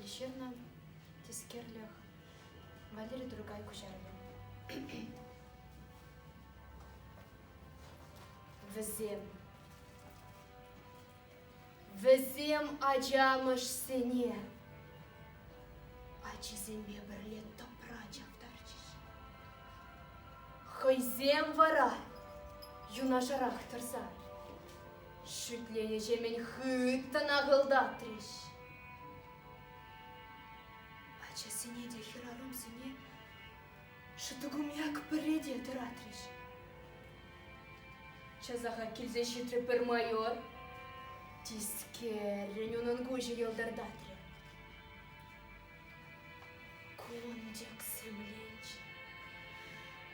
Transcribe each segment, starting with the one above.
Ещерна тискерлях. Валерий другай кушарля. Везем acımış seni. Acı zembe birle toprağa tarçış. Хойзем вара, юнашарах тырса. Шүтлене жемен хыттан ағылда треш. Ача сене де хирарым сене, шытыгумяк біреде тыратреш. Чазаха келзе шитрі бір майор, тискерін оның көжі елдардатре. Кондек сімленч.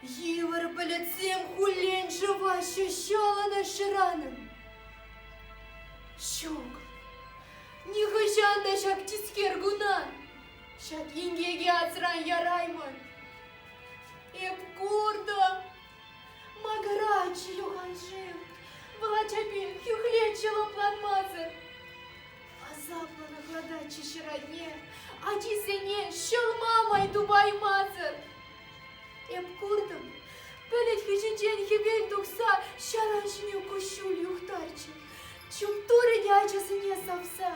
Евар полицем хулен жива ощущала на шираном. Шок. Не хыжанда шак тискер гунан. Шак ингеге ацран ярайман. Эп курда. Магарачи юханжим. Влачапи хюхлечила план мазер. Азапла нагладачи ширадне. Ачисене шел мамай дубай мазер. Эп курдам. Пелет хижичен хибен дукса шараншме кушуль юхтарчи. Чумтуры не ачасыне савса.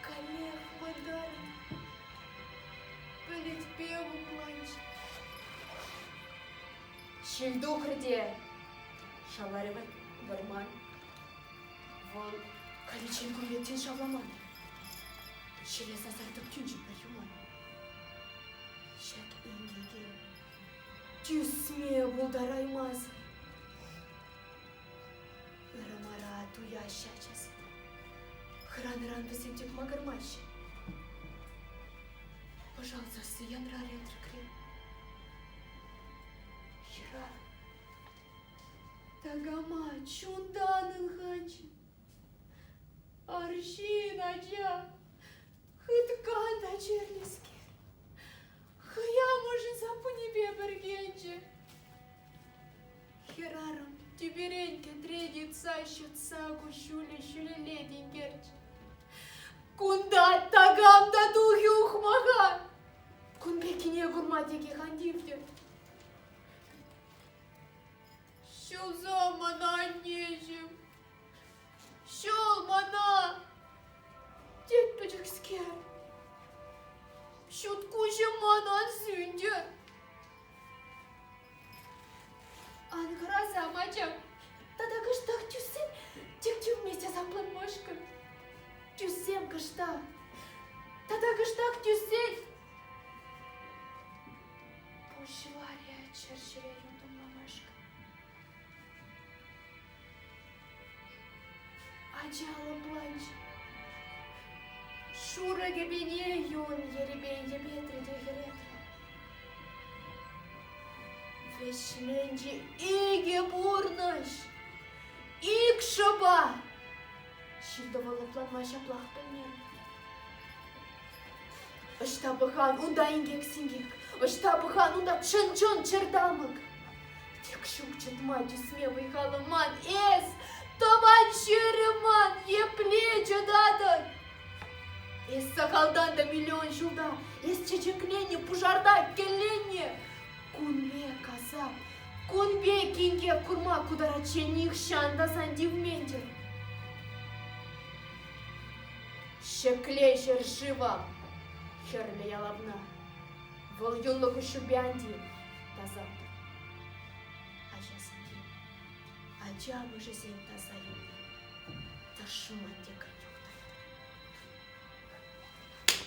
Коллег мадары. Пелет певу планч. Шильдухрде. Шаларевай барман. Вон количенку еттен шавламан. Шеле сазартып тюнчи парюман. Шак ингеге. Тюсме булдараймаз. Ырамара туя шачас. Хран-ран высемтек магармащи. Пожалуйста, сиян рарен трекрем. Хира. Тагама чунданын ханчи. Аршин ача. Хыткан да черлиски. Хая может запуни бебергенче. Хираром тибереньке тредится щутсагу щули ледингерч. Кунда тагам да духи ухмага. Кунбекине гурматики хандифте. Щел замана нежим. Щел мана. Дед пачекскер. Щуткуже мана зюндер. Анграза мачам. Тогда кыштах тюсем. Тик-тик вместе за планмашкой. Тюсем кыштах. Тогда кыштах тюсем. Пушвария черчере юндум мамашка. Ачала планч. Шура гебене юн еребен ебетре дегеретре. Вешленджи иге бурнаш. Ик шаба. Шилдовала планмаша плах пенер. Ыштабыхан унда ингек сингек. Ыштабыхан унда чын-чын чердамык. Тек шук чытма тюсмевый халыман эс. Товарищерыман еплече дадыр. Эс сахалдан да миллион жылда. Эс чечеклене пужарда келлене. Кунбе казап. Кунбе кинге курма кударачених шанда сандивментер. Шеклешер жива. Херле ялабна. Вол юнлыгу шубянди. Тазап. Ача сенди. Ача мыжы сен тазаю. Ташуман дека.